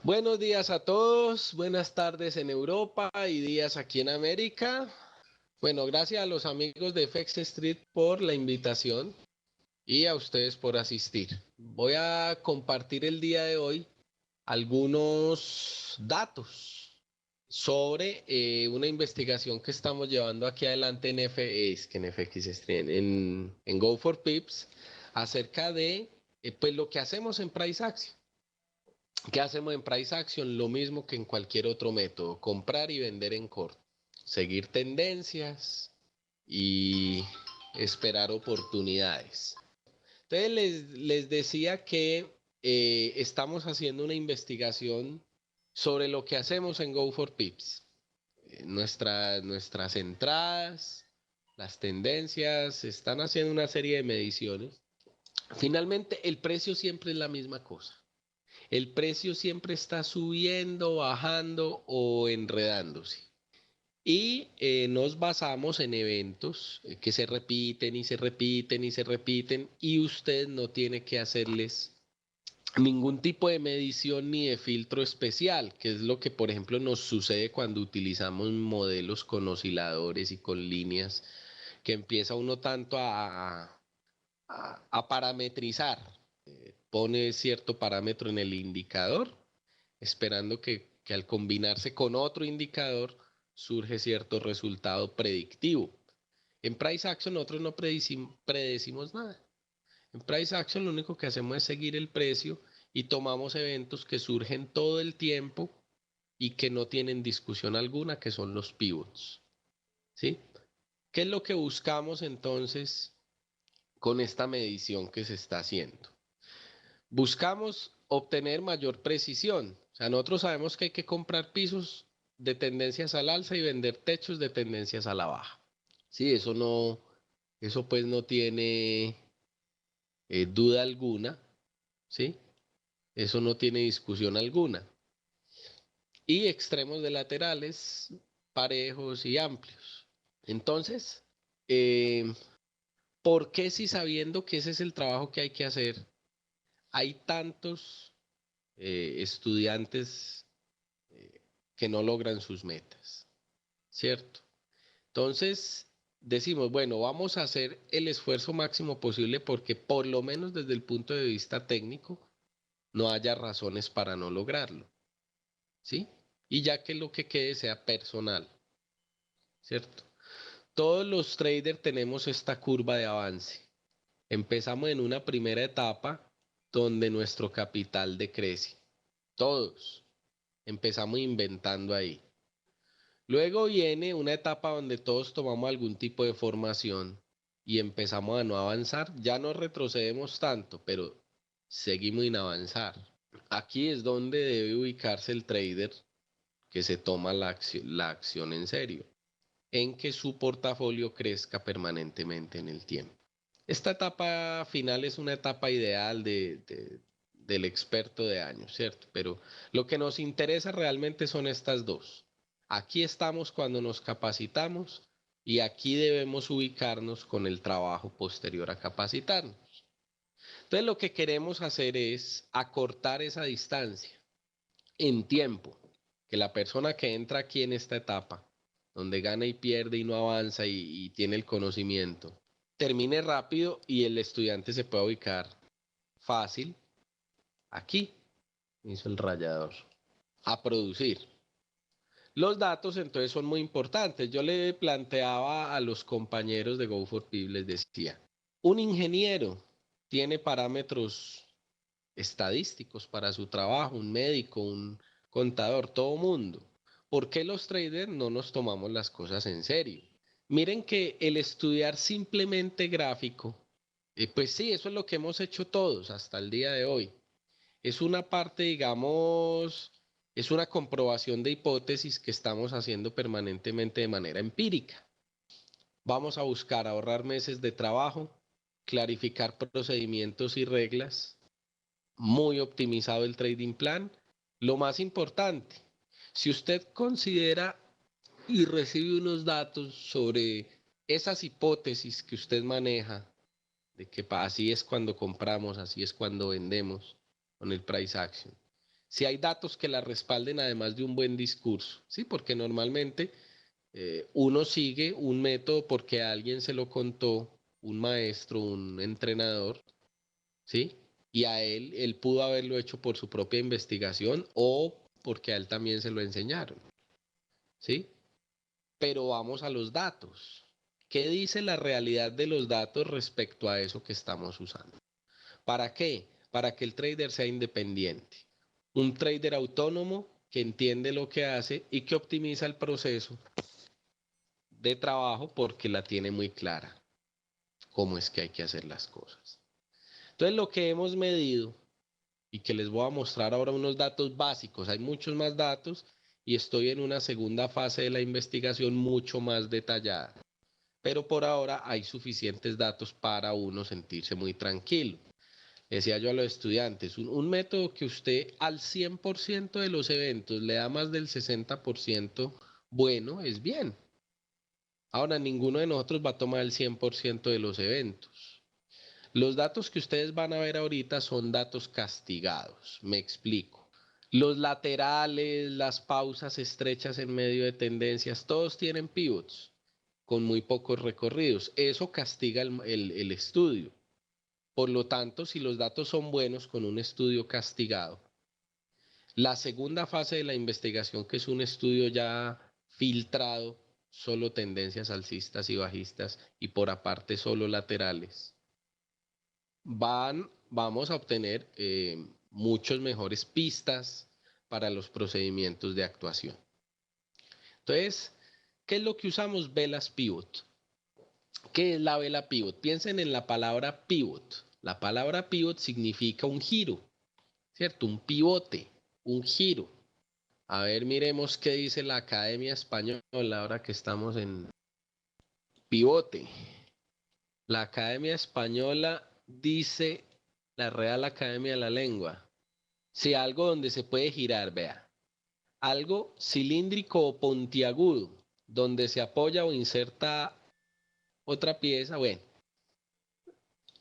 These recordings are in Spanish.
Buenos días a todos, buenas tardes en Europa y días aquí en América. Bueno, gracias a los amigos de FX Street por la invitación y a ustedes por asistir. Voy a compartir el día de hoy algunos datos sobre una investigación que estamos llevando aquí adelante en FX Street, en Go for Pips, acerca de pues lo que hacemos en Price Action. ¿Qué hacemos en Price Action? Lo mismo que en cualquier otro método, comprar y vender en corto, seguir tendencias y esperar oportunidades. Entonces les decía que estamos haciendo una investigación sobre lo que hacemos en Go for Pips. Nuestras entradas, las tendencias, están haciendo una serie de mediciones. Finalmente, el precio siempre es la misma cosa. El precio siempre está subiendo, bajando o enredándose. Y nos basamos en eventos que se repiten y se repiten y se repiten y usted no tiene que hacerles ningún tipo de medición ni de filtro especial, que es lo que por ejemplo nos sucede cuando utilizamos modelos con osciladores y con líneas, que empieza uno tanto a parametrizar. Pone cierto parámetro en el indicador, esperando que al combinarse con otro indicador surge cierto resultado predictivo. En Price Action nosotros no predecimos nada. En Price Action lo único que hacemos es seguir el precio y tomamos eventos que surgen todo el tiempo y que no tienen discusión alguna, que son los pivots. ¿Sí? ¿Qué es lo que buscamos entonces con esta medición que se está haciendo? Buscamos obtener mayor precisión. O sea, nosotros sabemos que hay que comprar pisos de tendencias al alza y vender techos de tendencias a la baja. Sí, eso pues no tiene duda alguna, ¿sí? Eso no tiene discusión alguna. Y extremos de laterales parejos y amplios. Entonces, eh, ¿por qué si sabiendo que ese es el trabajo que hay que hacer, hay tantos estudiantes que no logran sus metas? ¿Cierto? Entonces, decimos, bueno, vamos a hacer el esfuerzo máximo posible porque por lo menos desde el punto de vista técnico no haya razones para no lograrlo, ¿sí? Y ya que lo que quede sea personal, ¿cierto? Todos los traders tenemos esta curva de avance. Empezamos en una primera etapa donde nuestro capital decrece. Todos empezamos inventando ahí. Luego viene una etapa donde todos tomamos algún tipo de formación y empezamos a no avanzar. Ya no retrocedemos tanto, pero seguimos sin avanzar. Aquí es donde debe ubicarse el trader que se toma la acción en serio, en que su portafolio crezca permanentemente en el tiempo. Esta etapa final es una etapa ideal del experto de años, ¿cierto? Pero lo que nos interesa realmente son estas dos. Aquí estamos cuando nos capacitamos y aquí debemos ubicarnos con el trabajo posterior a capacitarnos. Entonces lo que queremos hacer es acortar esa distancia en tiempo, que la persona que entra aquí en esta etapa, donde gana y pierde y no avanza y tiene el conocimiento, termine rápido y el estudiante se pueda ubicar fácil aquí, hizo el rayador, a producir. Los datos entonces son muy importantes. Yo le planteaba a los compañeros de Go4P, les decía, un ingeniero tiene parámetros estadísticos para su trabajo, un médico, un contador, todo mundo. ¿Por qué los traders no nos tomamos las cosas en serio? Miren que el estudiar simplemente gráfico, pues sí, eso es lo que hemos hecho todos hasta el día de hoy. Es una parte, digamos, es una comprobación de hipótesis que estamos haciendo permanentemente de manera empírica. Vamos a buscar ahorrar meses de trabajo, clarificar procedimientos y reglas, muy optimizado el trading plan. Lo más importante, si usted considera y recibe unos datos sobre esas hipótesis que usted maneja, de que así es cuando compramos, así es cuando vendemos con el price action. si hay datos que la respalden además de un buen discurso, ¿sí? Porque normalmente uno sigue un método porque alguien se lo contó, un maestro, un entrenador, ¿sí? Y a él pudo haberlo hecho por su propia investigación o porque a él también se lo enseñaron, ¿sí? Pero vamos a los datos. ¿Qué dice la realidad de los datos respecto a eso que estamos usando? ¿Para qué? Para que el trader sea independiente. Un trader autónomo que entiende lo que hace y que optimiza el proceso de trabajo porque la tiene muy clara, cómo es que hay que hacer las cosas. Entonces lo que hemos medido y que les voy a mostrar ahora unos datos básicos, hay muchos más datos y estoy en una segunda fase de la investigación mucho más detallada, pero por ahora hay suficientes datos para uno sentirse muy tranquilo. Decía yo a los estudiantes, un método que usted al 100% de los eventos le da más del 60% bueno, es bien. Ahora, ninguno de nosotros va a tomar el 100% de los eventos. Los datos que ustedes van a ver ahorita son datos castigados. Me explico. Los laterales, las pausas estrechas en medio de tendencias, todos tienen pivots con muy pocos recorridos. Eso castiga el estudio. Por lo tanto, si los datos son buenos con un estudio castigado, la segunda fase de la investigación, que es un estudio ya filtrado, solo tendencias alcistas y bajistas y por aparte solo laterales, vamos a obtener muchos mejores pistas para los procedimientos de actuación. Entonces, ¿qué es lo que usamos? Velas pivot. ¿Qué es la vela pivot? Piensen en la palabra pivot. La palabra pivot significa un giro, ¿cierto? Un pivote, un giro. A ver, miremos qué dice la Academia Española ahora que estamos en pivote. La Academia Española dice, la Real Academia de la Lengua, si algo donde se puede girar, vea, algo cilíndrico o puntiagudo, donde se apoya o inserta otra pieza, bueno,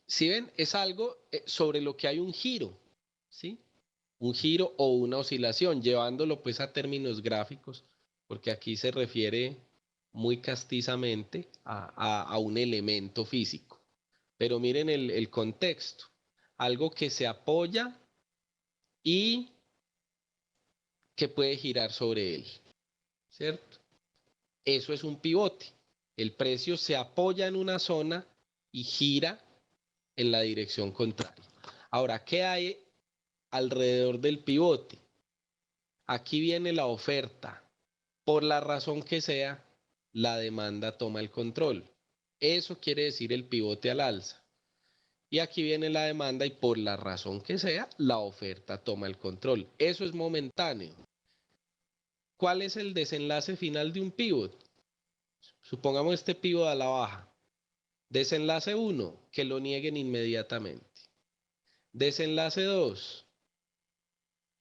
si ven, es algo sobre lo que hay un giro, ¿sí? Un giro o una oscilación, llevándolo pues a términos gráficos, porque aquí se refiere muy castizamente a un elemento físico. Pero miren el contexto, algo que se apoya y que puede girar sobre él, ¿cierto? Eso es un pivote. El precio se apoya en una zona y gira en la dirección contraria. Ahora, ¿qué hay alrededor del pivote? Aquí viene la oferta. Por la razón que sea, la demanda toma el control. Eso quiere decir el pivote al alza. Y aquí viene la demanda y por la razón que sea, la oferta toma el control. Eso es momentáneo. ¿Cuál es el desenlace final de un pivot? Supongamos este pivot a la baja. Desenlace 1, que lo nieguen inmediatamente. Desenlace 2,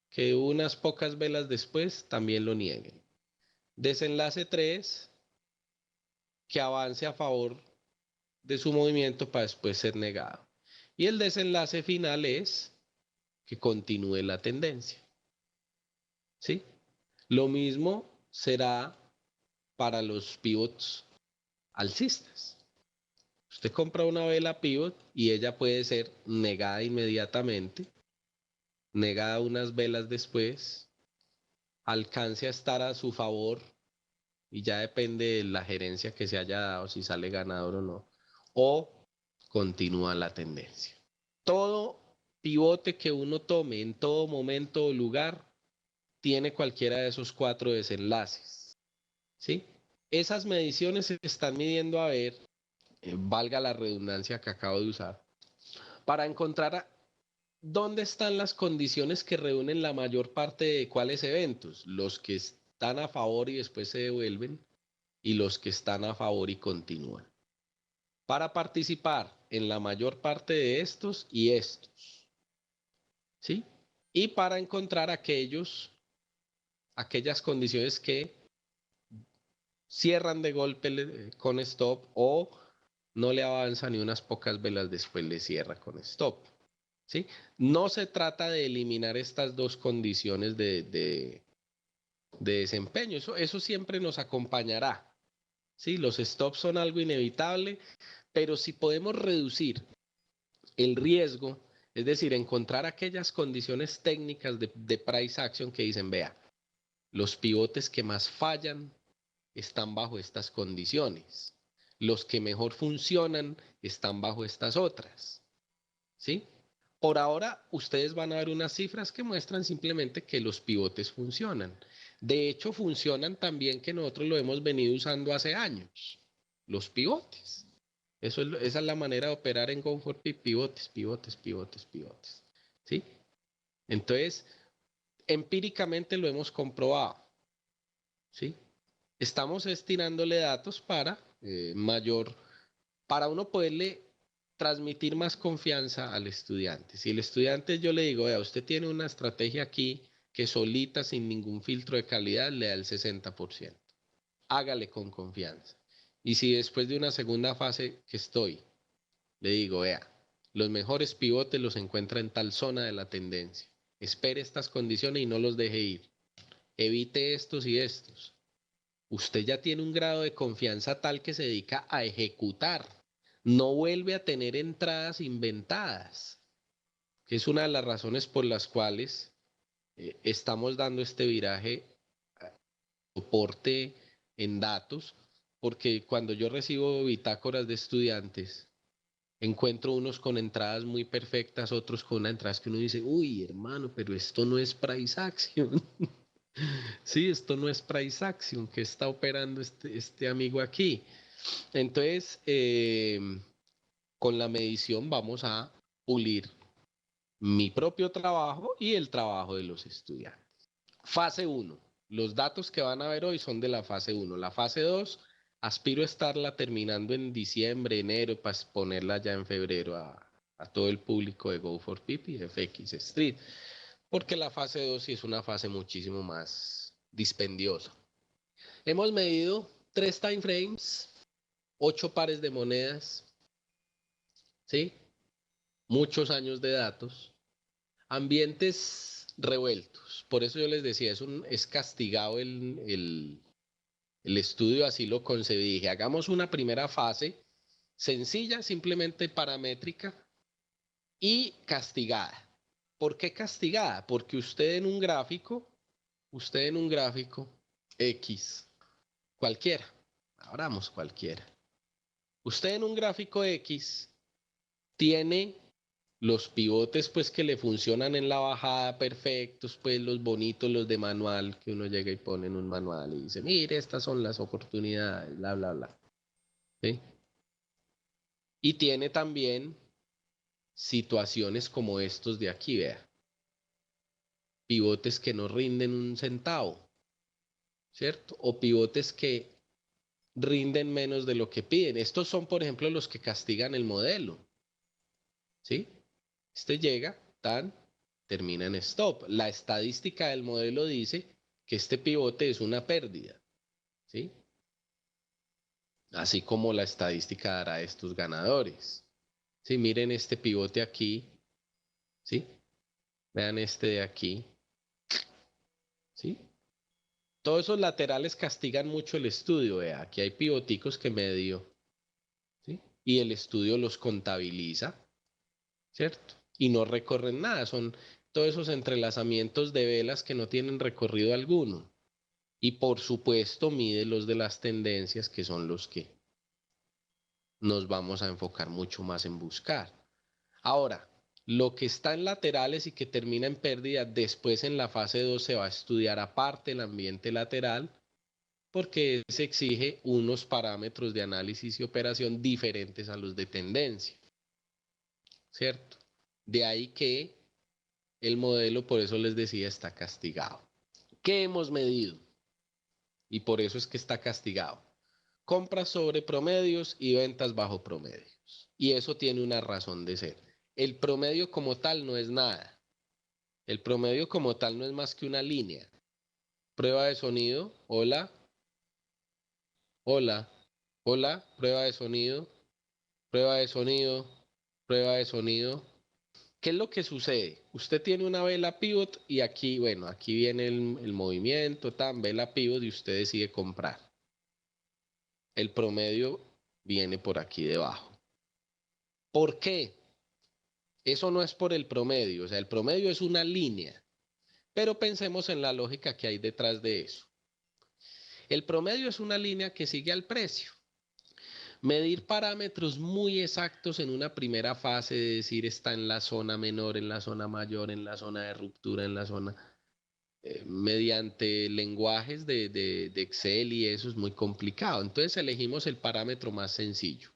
que unas pocas velas después también lo nieguen. Desenlace 3, que avance a favor de su movimiento para después ser negado. Y el desenlace final es que continúe la tendencia. ¿Sí? Lo mismo será para los pivots alcistas. Usted compra una vela pivot y ella puede ser negada inmediatamente, negada unas velas después, alcance a estar a su favor y ya depende de la gerencia que se haya dado, si sale ganador o no, o continúa la tendencia. Todo pivote que uno tome en todo momento o lugar tiene cualquiera de esos 4 desenlaces, ¿sí? Esas mediciones se están midiendo a ver, valga la redundancia que acabo de usar, para encontrar dónde están las condiciones que reúnen la mayor parte de cuáles eventos, los que están a favor y después se devuelven y los que están a favor y continúan. Para participar en la mayor parte de estos y estos, ¿sí? Y para encontrar aquellas condiciones que cierran de golpe con stop o no le avanza ni unas pocas velas después le cierra con stop, ¿sí? No se trata de eliminar estas dos condiciones de desempeño, eso siempre nos acompañará, ¿sí? Los stops son algo inevitable, pero si podemos reducir el riesgo, es decir, encontrar aquellas condiciones técnicas de price action que dicen, vea, los pivotes que más fallan están bajo estas condiciones, los que mejor funcionan están bajo estas otras, ¿sí? Por ahora, ustedes van a ver unas cifras que muestran simplemente que los pivotes funcionan. De hecho, funcionan también que nosotros lo hemos venido usando hace años, los pivotes. Esa es la manera de operar en GoForPi, pivotes, pivotes, pivotes, pivotes. ¿Sí? Entonces, empíricamente lo hemos comprobado. ¿Sí? Estamos estirándole datos para para uno poderle transmitir más confianza al estudiante. Si el estudiante yo le digo, vea, usted tiene una estrategia aquí que solita, sin ningún filtro de calidad, le da el 60%. Hágale con confianza. Y si después de una segunda fase que estoy, le digo, vea, los mejores pivotes los encuentra en tal zona de la tendencia. Espere estas condiciones y no los deje ir. Evite estos y estos. Usted ya tiene un grado de confianza tal que se dedica a ejecutar. No vuelve a tener entradas inventadas, que es una de las razones por las cuales estamos dando este viraje, soporte en datos, porque cuando yo recibo bitácoras de estudiantes, encuentro unos con entradas muy perfectas, otros con entradas que uno dice, uy, hermano, pero esto no es price action. Sí, esto no es price action que está operando este amigo aquí. Entonces, con la medición vamos a pulir mi propio trabajo y el trabajo de los estudiantes. Fase 1. Los datos que van a ver hoy son de la fase 1. La fase 2, aspiro a estarla terminando en diciembre, enero, para ponerla ya en febrero a todo el público de Go4Pip y FX Street. Porque la fase 2 sí es una fase muchísimo más dispendiosa. Hemos medido 3 time frames, 8 pares de monedas, ¿sí? Muchos años de datos, ambientes revueltos. Por eso yo les decía, es castigado el estudio, así lo concebí. Dije, hagamos una primera fase sencilla, simplemente paramétrica y castigada. ¿Por qué castigada? Porque usted en un gráfico X, cualquiera, abramos cualquiera. Usted en un gráfico X tiene los pivotes pues que le funcionan en la bajada perfectos, pues los bonitos, los de manual, que uno llega y pone en un manual y dice, mire, estas son las oportunidades, bla, bla, bla. ¿Sí? Y tiene también situaciones como estos de aquí, vea. Pivotes que no rinden un centavo, ¿cierto? O pivotes que rinden menos de lo que piden. Estos son, por ejemplo, los que castigan el modelo, ¿sí? Este llega, tan, termina en stop. La estadística del modelo dice que este pivote es una pérdida, ¿sí? Así como la estadística dará estos ganadores. Sí, miren este pivote aquí, ¿sí? Vean este de aquí, ¿sí? Todos esos laterales castigan mucho el estudio, vea, aquí hay pivoticos que medio, ¿sí? Y el estudio los contabiliza, ¿cierto? Y no recorren nada, son todos esos entrelazamientos de velas que no tienen recorrido alguno. Y por supuesto mide los de las tendencias, que son los que nos vamos a enfocar mucho más en buscar. Ahora, lo que está en laterales y que termina en pérdida, después en la fase 2 se va a estudiar aparte el ambiente lateral, porque se exige unos parámetros de análisis y operación diferentes a los de tendencia, ¿cierto? De ahí que el modelo, por eso les decía, está castigado. ¿Qué hemos medido? Y por eso es que está castigado. Compras sobre promedios y ventas bajo promedios. Y eso tiene una razón de ser. El promedio como tal no es nada. El promedio como tal no es más que una línea. Prueba de sonido. Hola. Hola. Hola. Prueba de sonido. Prueba de sonido. Prueba de sonido. ¿Qué es lo que sucede? Usted tiene una vela pivot y aquí, bueno, aquí viene el movimiento, tan vela pivot y usted decide comprar. El promedio viene por aquí debajo. ¿Por qué? Eso no es por el promedio, o sea, el promedio es una línea, pero pensemos en la lógica que hay detrás de eso. El promedio es una línea que sigue al precio. Medir parámetros muy exactos en una primera fase, de decir está en la zona menor, en la zona mayor, en la zona de ruptura, en la zona, mediante lenguajes de Excel y eso es muy complicado. Entonces elegimos el parámetro más sencillo,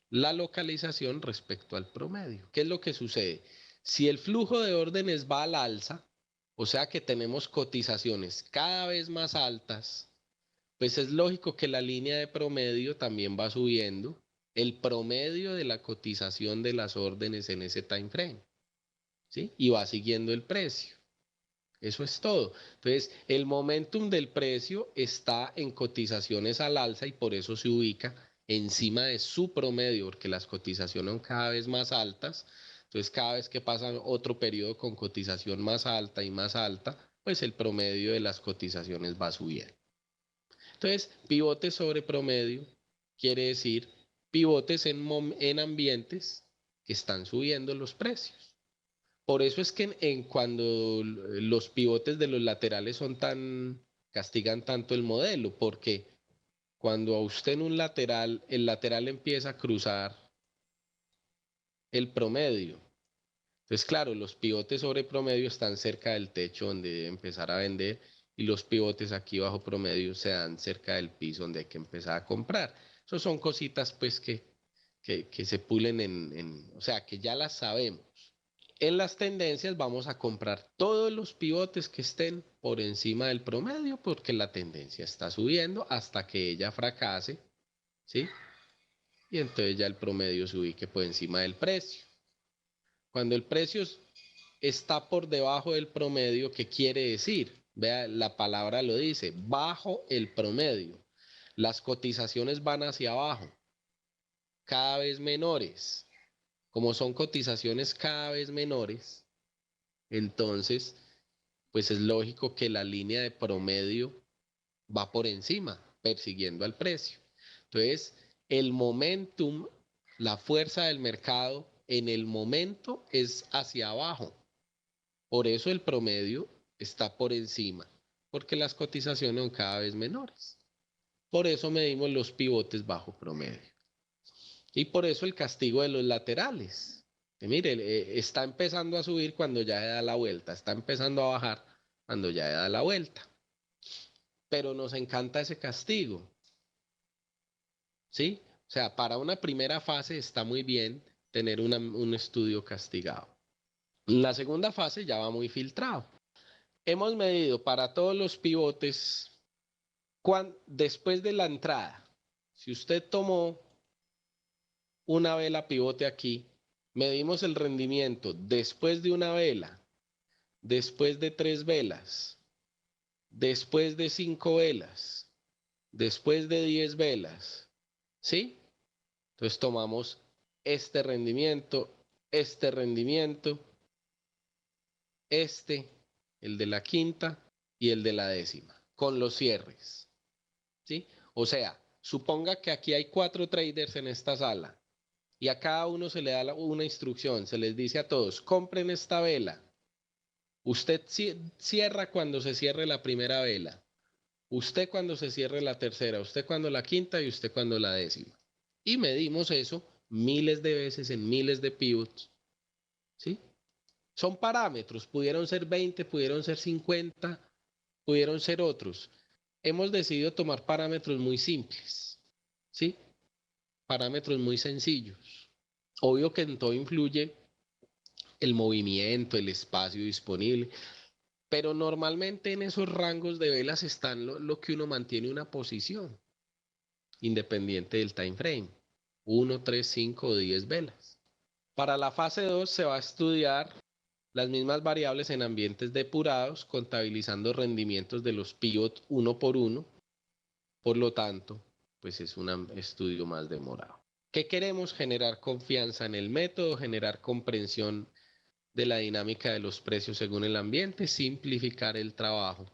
la localización respecto al promedio. ¿Qué es lo que sucede? Si el flujo de órdenes va al alza, o sea que tenemos cotizaciones cada vez más altas, pues es lógico que la línea de promedio también va subiendo el promedio de la cotización de las órdenes en ese time frame, ¿sí? Y va siguiendo el precio. Eso es todo. Entonces, el momentum del precio está en cotizaciones al alza y por eso se ubica encima de su promedio, porque las cotizaciones son cada vez más altas. Entonces, cada vez que pasa otro periodo con cotización más alta, pues el promedio de las cotizaciones va subiendo. Entonces, pivotes sobre promedio quiere decir pivotes en ambientes que están subiendo los precios. Por eso es que cuando los pivotes de los laterales son tan, castigan tanto el modelo, porque cuando a usted en un lateral, el lateral empieza a cruzar el promedio. Entonces, claro, los pivotes sobre promedio están cerca del techo donde debe empezar a vender y los pivotes aquí bajo promedio se dan cerca del piso donde hay que empezar a comprar. Esas son cositas pues que se pulen o sea, que ya las sabemos. En las tendencias vamos a comprar todos los pivotes que estén por encima del promedio porque la tendencia está subiendo hasta que ella fracase, ¿sí? Y entonces ya el promedio se ubique por encima del precio. Cuando el precio está por debajo del promedio, ¿qué quiere decir? Vea, la palabra lo dice, bajo el promedio. Las cotizaciones van hacia abajo, cada vez menores. Como son cotizaciones cada vez menores, entonces, pues es lógico que la línea de promedio va por encima, persiguiendo al precio. Entonces, el momentum, la fuerza del mercado en el momento es hacia abajo. Por eso el promedio está por encima, porque las cotizaciones son cada vez menores. Por eso medimos los pivotes bajo promedio. Y por eso el castigo de los laterales. Que mire, está empezando a subir cuando ya da la vuelta, está empezando a bajar cuando ya da la vuelta. Pero nos encanta ese castigo, ¿sí? O sea, para una primera fase está muy bien tener un estudio castigado. La segunda fase ya va muy filtrado. Hemos medido para todos los pivotes después de la entrada. Si usted tomó una vela pivote aquí, medimos el rendimiento después de una vela, después de 3 velas, después de 5 velas, después de 10 velas, ¿sí? Entonces tomamos este rendimiento, este, el de la quinta y el de la décima, con los cierres, ¿sí? O sea, suponga que aquí hay 4 traders en esta sala y a cada uno se le da una instrucción, se les dice a todos, compren esta vela. Usted cierra cuando se cierre la primera vela, usted cuando se cierre la tercera, usted cuando la quinta y usted cuando la décima. Y medimos eso miles de veces en miles de pivots, ¿sí? Son parámetros, pudieron ser 20, pudieron ser 50, pudieron ser otros. Hemos decidido tomar parámetros muy simples, ¿sí? Parámetros muy sencillos. Obvio que en todo influye el movimiento, el espacio disponible, pero normalmente en esos rangos de velas están lo que uno mantiene una posición, independiente del time frame, 1, 3, 5 o 10 velas. Para la fase 2 se va a estudiar las mismas variables en ambientes depurados, contabilizando rendimientos de los pivot uno por uno. Por lo tanto, pues es un estudio más demorado. ¿Qué queremos? Generar confianza en el método, generar comprensión de la dinámica de los precios según el ambiente, simplificar el trabajo,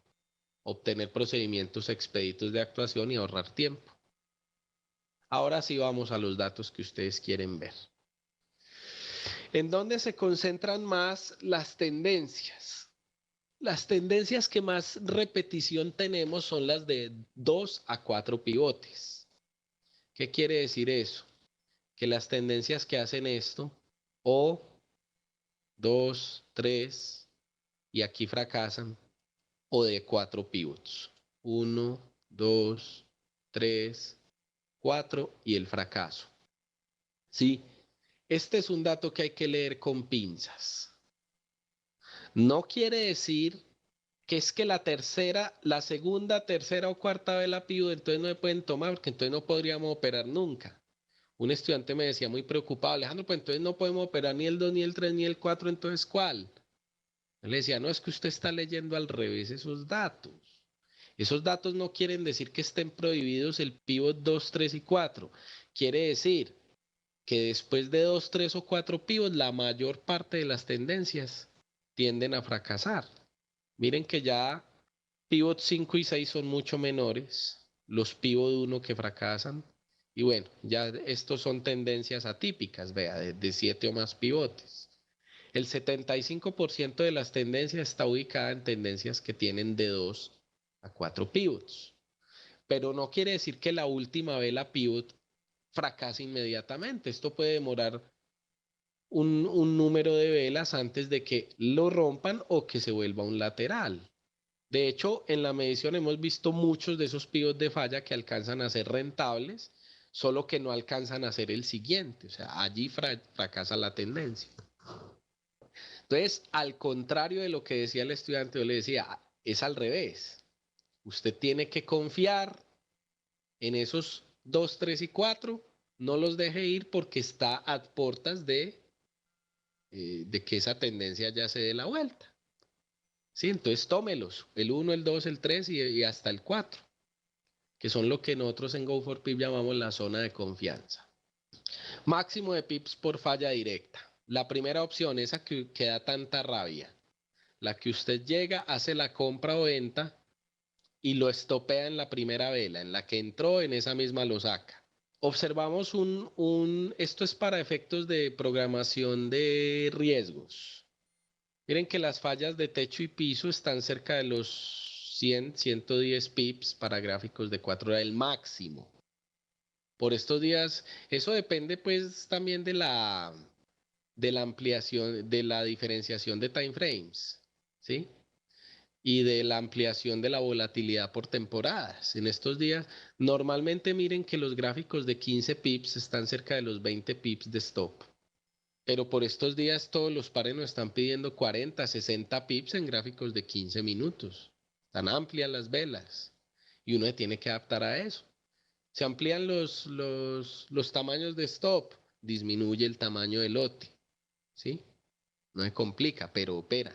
obtener procedimientos expeditos de actuación y ahorrar tiempo. Ahora sí vamos a los datos que ustedes quieren ver. ¿En dónde se concentran más las tendencias? Las tendencias que más repetición tenemos son las de 2 a 4 pivotes. ¿Qué quiere decir eso? Que las tendencias que hacen esto, o 2, 3, y aquí fracasan, o de 4 pivots. 1, 2, 3, 4 y el fracaso. ¿Sí? Este es un dato que hay que leer con pinzas. No quiere decir que es que la segunda, tercera o cuarta vela pivot, entonces no se pueden tomar, porque entonces no podríamos operar nunca. Un estudiante me decía muy preocupado, Alejandro, pues entonces no podemos operar ni el 2, ni el 3, ni el 4, entonces ¿cuál? Yo le decía, no, es que usted está leyendo al revés esos datos. Esos datos no quieren decir que estén prohibidos el pivot 2, 3 y 4. Quiere decir que después de 2, 3 o 4 pivots, la mayor parte de las tendencias tienden a fracasar. Miren que ya pivot 5 y 6 son mucho menores, los pivot 1 que fracasan. Y bueno, ya estos son tendencias atípicas, vea, de 7 o más pivotes. El 75% de las tendencias está ubicada en tendencias que tienen de 2 a 4 pivots. Pero no quiere decir que la última vela pivot fracase inmediatamente. Esto puede demorar un número de velas antes de que lo rompan o que se vuelva un lateral. De hecho, en la medición hemos visto muchos de esos pivots de falla que alcanzan a ser rentables, solo que no alcanzan a ser el siguiente. O sea, allí fracasa la tendencia. Entonces, al contrario de lo que decía el estudiante, yo le decía, es al revés. Usted tiene que confiar en esos 2, 3 y 4, no los deje ir porque está a puertas de que esa tendencia ya se dé la vuelta. Sí, entonces tómelos, el 1, el 2, el 3 y hasta el 4, que son lo que nosotros en Go4Pip llamamos la zona de confianza. Máximo de pips por falla directa. La primera opción, esa que da tanta rabia, la que usted llega, hace la compra o venta y lo estopea en la primera vela, en la que entró, en esa misma lo saca. Observamos esto es para efectos de programación de riesgos. Miren que las fallas de techo y piso están cerca de los 100, 110 pips para gráficos de 4 horas, el máximo. Por estos días, eso depende pues también de la ampliación, de la diferenciación de time frames, ¿sí? Y de la ampliación de la volatilidad por temporadas. En estos días, normalmente miren que los gráficos de 15 pips están cerca de los 20 pips de stop. Pero por estos días todos los pares nos están pidiendo 40, 60 pips en gráficos de 15 minutos. Están amplias las velas y uno se tiene que adaptar a eso. Se amplían los tamaños de stop, disminuye el tamaño del lote. ¿Sí? No se complica, pero opera.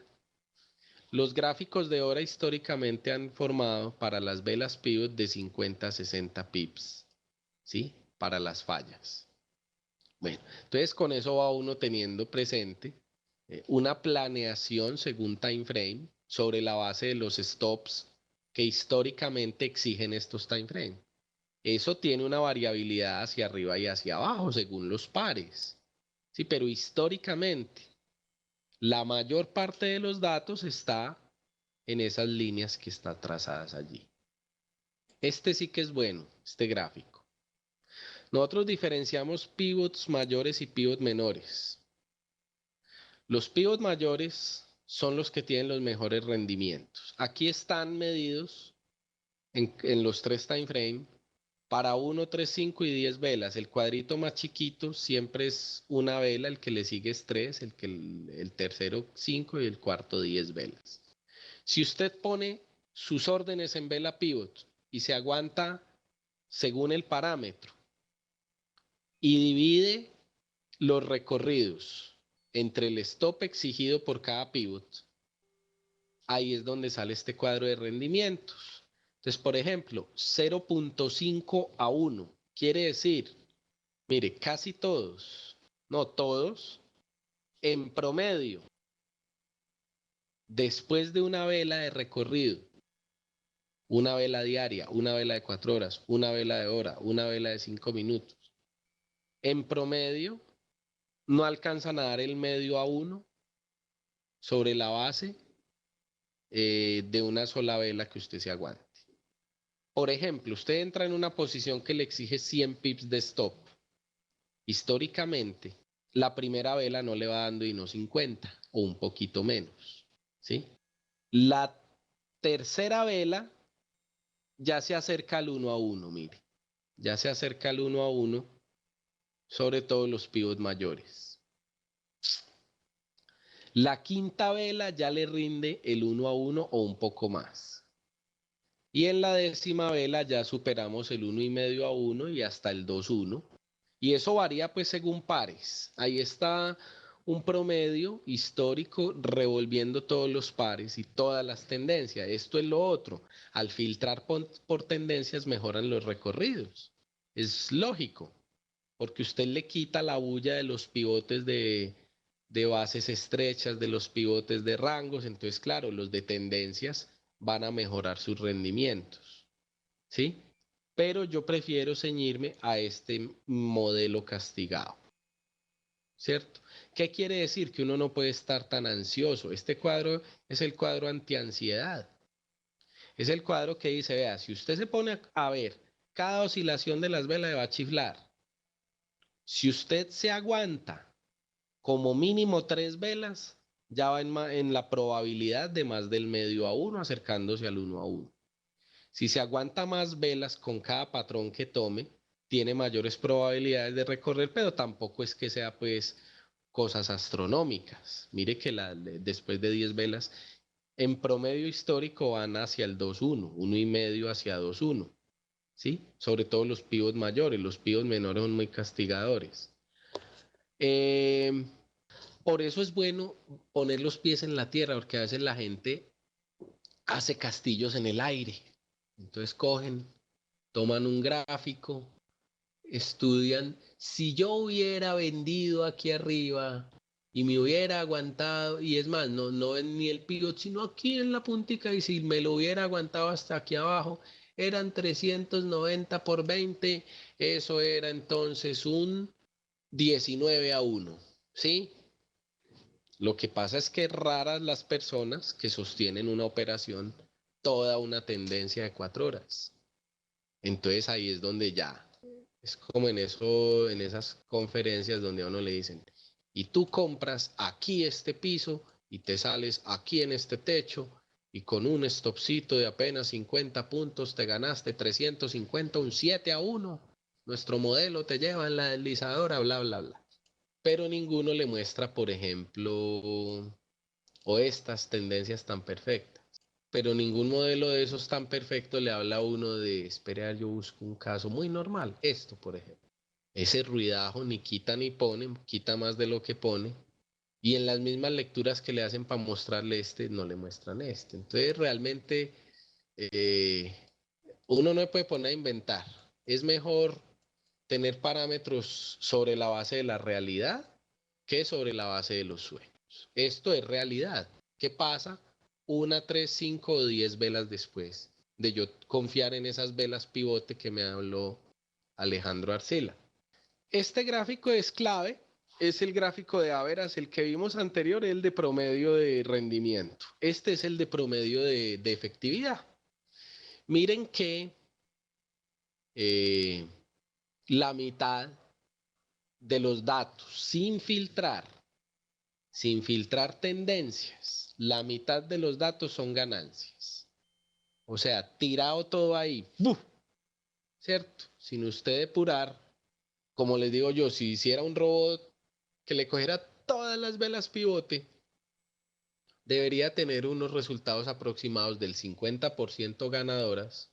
Los gráficos de hora históricamente han formado para las velas pivot de 50 a 60 pips, ¿sí? Para las fallas. Bueno, entonces con eso va uno teniendo presente una planeación según time frame sobre la base de los stops que históricamente exigen estos time frame. Eso tiene una variabilidad hacia arriba y hacia abajo según los pares. Sí, pero históricamente la mayor parte de los datos está en esas líneas que están trazadas allí. Este sí que es bueno, este gráfico. Nosotros diferenciamos pivots mayores y pivots menores. Los pivots mayores son los que tienen los mejores rendimientos. Aquí están medidos en los tres time frame para 1, 3, 5 y 10 velas. El cuadrito más chiquito siempre es una vela, el que le sigue es 3, el tercero 5 y el cuarto 10 velas. Si usted pone sus órdenes en vela pivot y se aguanta según el parámetro y divide los recorridos entre el stop exigido por cada pivot, ahí es donde sale este cuadro de rendimientos. Entonces, por ejemplo, 0.5 a 1 quiere decir Mire, casi todos, no todos, en promedio, después de una vela de recorrido, una vela diaria, una vela de 4 horas, una vela de hora, una vela de 5 minutos, en promedio no alcanzan a dar el medio a uno sobre la base de una sola vela que usted se aguante. Por ejemplo, usted entra en una posición que le exige 100 pips de stop. Históricamente, la primera vela no le va dando y no 50 o un poquito menos, ¿sí? La tercera vela ya se acerca al 1 a 1, mire, ya se acerca al 1 a 1, sobre todo los pivots mayores. La quinta vela ya le rinde el 1 a 1 o un poco más. Y en la décima vela ya superamos el 1,5 a 1 y hasta el 2 a 1. Y eso varía pues según pares. Ahí está un promedio histórico revolviendo todos los pares y todas las tendencias. Esto es lo otro. Al filtrar por tendencias mejoran los recorridos. Es lógico, porque usted le quita la bulla de los pivotes de bases estrechas, de los pivotes de rangos. Entonces, claro, los de tendencias van a mejorar sus rendimientos. ¿Sí? Pero yo prefiero ceñirme a este modelo castigado, ¿cierto? ¿Qué quiere decir? Que uno no puede estar tan ansioso. Este cuadro es el cuadro antiansiedad. Es el cuadro que dice, vea, si usted se pone a ver cada oscilación de las velas, va a chiflar. Si usted se aguanta como mínimo 3 velas, ya va en la probabilidad de más del medio a uno, acercándose al 1 a 1. Si se aguanta más velas con cada patrón que tome, tiene mayores probabilidades de recorrer, pero tampoco es que sea pues cosas astronómicas. Mire que después de 10 velas, en promedio histórico van hacia el 2-1, 1,5 hacia 2-1, ¿sí? Sobre todo los pivots mayores, los pivots menores son muy castigadores. Eh, por eso es bueno poner los pies en la tierra, porque a veces la gente hace castillos en el aire. Entonces cogen, toman un gráfico, estudian, si yo hubiera vendido aquí arriba y me hubiera aguantado, y es más, no es ni el pivot, sino aquí en la puntica, y si me lo hubiera aguantado hasta aquí abajo, eran 390 por 20, eso era entonces un 19 a 1, ¿sí? Lo que pasa es que raras las personas que sostienen una operación toda una tendencia de 4 horas. Entonces ahí es donde ya, es como en esas conferencias donde a uno le dicen, y tú compras aquí este piso y te sales aquí en este techo y con un stopcito de apenas 50 puntos te ganaste 350, un 7 a 1. Nuestro modelo te lleva en la deslizadora, bla, bla, bla. Pero ninguno le muestra, por ejemplo, o estas tendencias tan perfectas. Pero ningún modelo de esos tan perfecto le habla a uno de, esperar, yo busco un caso muy normal, esto por ejemplo. Ese ruidajo ni quita ni pone, quita más de lo que pone. Y en las mismas lecturas que le hacen para mostrarle este, no le muestran este. Entonces realmente eh, uno no puede poner a inventar. Es mejor tener parámetros sobre la base de la realidad que sobre la base de los sueños. Esto es realidad. ¿Qué pasa 1, 3, 5 o 10 velas después de yo confiar en esas velas pivote que me habló Alejandro Arcila? Este gráfico es clave, es el gráfico de Averas, el que vimos anterior, el de promedio de rendimiento. Este es el de promedio de efectividad. Miren que eh, la mitad de los datos sin filtrar tendencias, la mitad de los datos son ganancias. O sea, tirado todo ahí, ¡buf! ¿Cierto? Sin usted depurar, como les digo yo, si hiciera un robot que le cogiera todas las velas pivote, debería tener unos resultados aproximados del 50% ganadoras,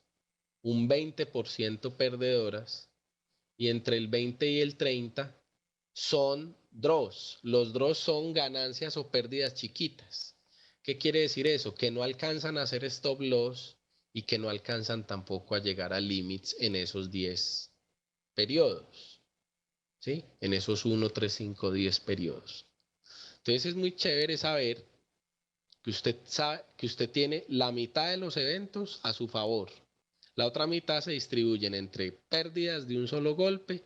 un 20% perdedoras y entre el 20 y el 30 son draws. Los draws son ganancias o pérdidas chiquitas. ¿Qué quiere decir eso? Que no alcanzan a hacer stop loss y que no alcanzan tampoco a llegar a límites en esos 10 periodos. ¿sí? En esos 1, 3, 5, 10 periodos. Entonces es muy chévere saber que usted sabe que usted tiene la mitad de los eventos a su favor. La otra mitad se distribuyen entre pérdidas de un solo golpe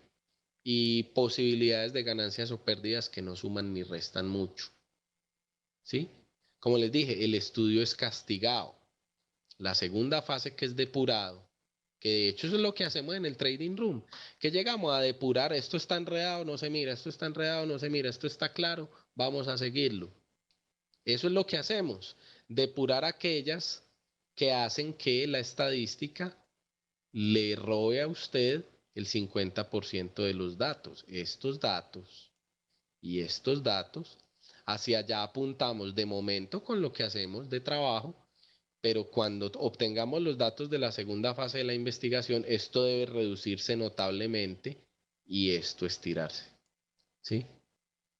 y posibilidades de ganancias o pérdidas que no suman ni restan mucho. ¿Sí? Como les dije, el estudio es castigado. La segunda fase, que es depurado, que de hecho eso es lo que hacemos en el trading room, que llegamos a depurar: esto está enredado, no se mira, esto está enredado, no se mira, esto está claro, vamos a seguirlo. Eso es lo que hacemos, depurar aquellas que hacen que la estadística le robe a usted el 50% de los datos. Estos datos y estos datos, hacia allá apuntamos de momento con lo que hacemos de trabajo, pero cuando obtengamos los datos de la segunda fase de la investigación, esto debe reducirse notablemente y esto estirarse, ¿sí?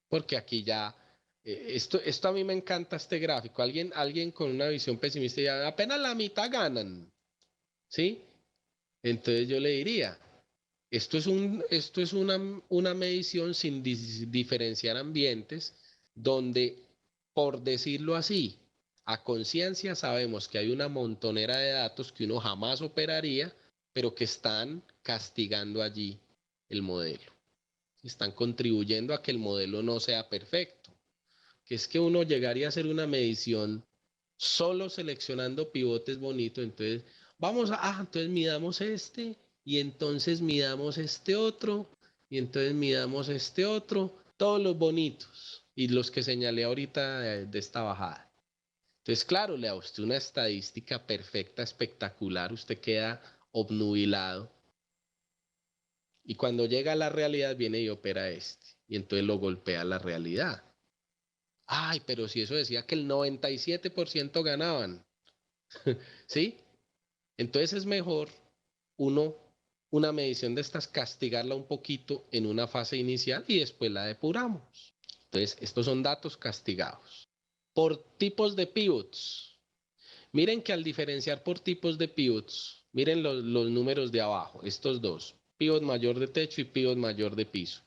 Porque aquí ya, esto a mí me encanta este gráfico. Alguien con una visión pesimista ya apenas la mitad ganan, ¿sí? Entonces yo le diría, esto es una medición sin diferenciar ambientes, donde, por decirlo así, a conciencia sabemos que hay una montonera de datos que uno jamás operaría, pero que están castigando allí el modelo. Están contribuyendo a que el modelo no sea perfecto. Que es que uno llegaría a hacer una medición solo seleccionando pivotes bonitos. Entonces, entonces midamos este, y entonces midamos este otro, y entonces midamos este otro, todos los bonitos, y los que señalé ahorita de esta bajada. Entonces, claro, le da usted una estadística perfecta, espectacular, usted queda obnubilado, y cuando llega a la realidad viene y opera este, y entonces lo golpea la realidad. Ay, pero si eso decía que el 97% ganaban, ¿sí? Entonces es mejor uno, una medición de estas, castigarla un poquito en una fase inicial y después la depuramos. Entonces, estos son datos castigados. Por tipos de pivots. Miren que al diferenciar por tipos de pivots, miren los números de abajo, estos dos: pivot mayor de techo y pivot mayor de piso.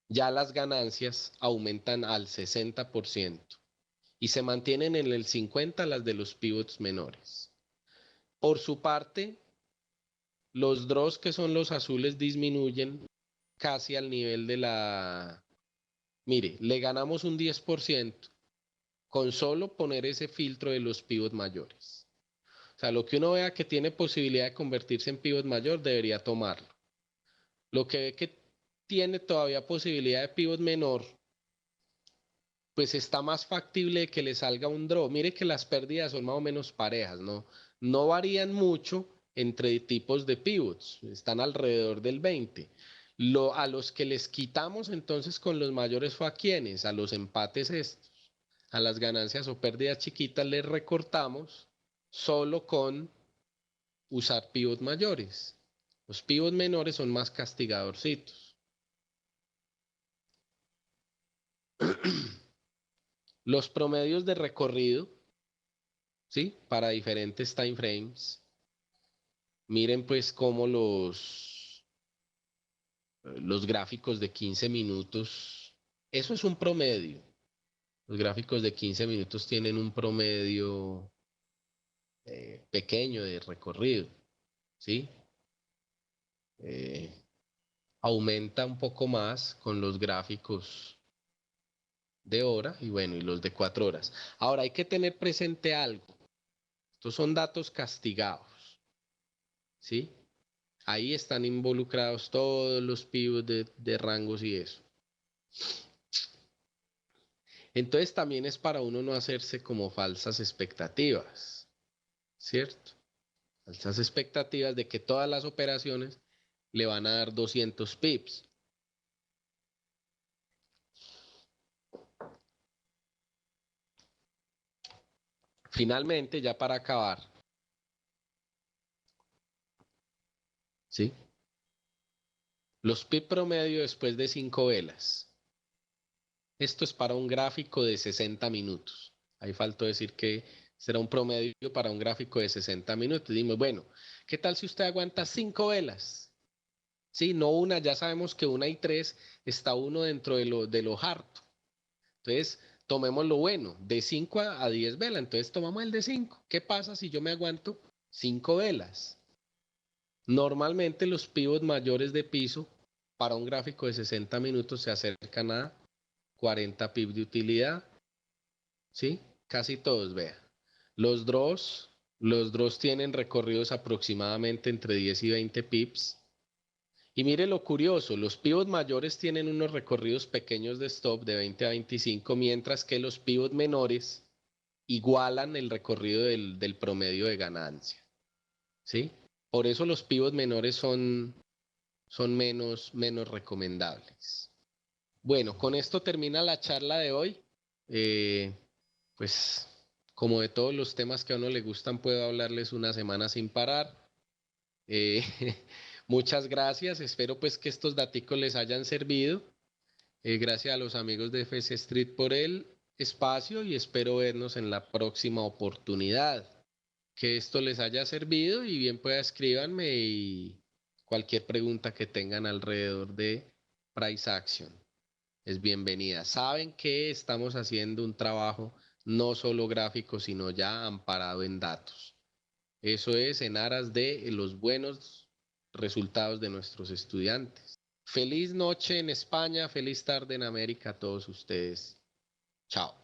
Ya las ganancias aumentan al 60% y se mantienen en el 50% las de los pivots menores. Por su parte, los draws, que son los azules, disminuyen casi al nivel de la... Mire, le ganamos un 10% con solo poner ese filtro de los pivots mayores. O sea, lo que uno vea que tiene posibilidad de convertirse en pivot mayor, debería tomarlo. Lo que ve que tiene todavía posibilidad de pivot menor, pues está más factible de que le salga un draw. Mire que las pérdidas son más o menos parejas, ¿no? No varían mucho entre tipos de pivots, están alrededor del 20. A los que les quitamos entonces con los mayores fue a quienes, a los empates estos, a las ganancias o pérdidas chiquitas les recortamos solo con usar pivots mayores. Los pivots menores son más castigadorcitos. Los promedios de recorrido, ¿sí? Para diferentes time frames. Miren pues cómo los gráficos de 15 minutos, eso es un promedio. Los gráficos de 15 minutos tienen un promedio pequeño de recorrido, ¿sí? Eh, Aumenta un poco más con los gráficos de hora y bueno, y los de 4 horas. Ahora hay que tener presente algo. Estos son datos castigados, ¿sí? Ahí están involucrados todos los pivots de rangos y eso. Entonces también es para uno no hacerse como falsas expectativas, ¿cierto? Falsas expectativas de que todas las operaciones le van a dar 200 pips. Finalmente, ya para acabar, ¿sí? Los pips promedio después de 5 velas. Esto es para un gráfico de 60 minutos. Ahí faltó decir que será un promedio para un gráfico de 60 minutos. Dimos, bueno, ¿qué tal si usted aguanta 5 velas? Sí, no una, ya sabemos que una y tres está uno dentro de lo harto. Entonces, tomemos lo bueno, de 5 a 10 velas. Entonces, tomamos el de 5. ¿Qué pasa si yo me aguanto 5 velas? Normalmente los pivots mayores de piso para un gráfico de 60 minutos se acercan a 40 pips de utilidad, ¿sí? Casi todos, vean. Los draws, los draws tienen recorridos aproximadamente entre 10 y 20 pips. Y mire lo curioso, los pivots mayores tienen unos recorridos pequeños de stop de 20 a 25, mientras que los pivots menores igualan el recorrido del promedio de ganancia, ¿sí? Por eso los pivots menores son menos recomendables. Bueno, con esto termina la charla de hoy. Eh, pues como de todos los temas que a uno le gustan, puedo hablarles una semana sin parar. Eh, muchas gracias, espero pues que estos daticos les hayan servido. Gracias a los amigos de FC Street por el espacio y espero vernos en la próxima oportunidad. Que esto les haya servido y bien pueda escríbanme y cualquier pregunta que tengan alrededor de Price Action es bienvenida. Saben que estamos haciendo un trabajo no solo gráfico, sino ya amparado en datos. Eso es en aras de los buenos resultados de nuestros estudiantes. Feliz noche en España, feliz tarde en América a todos ustedes. Chao.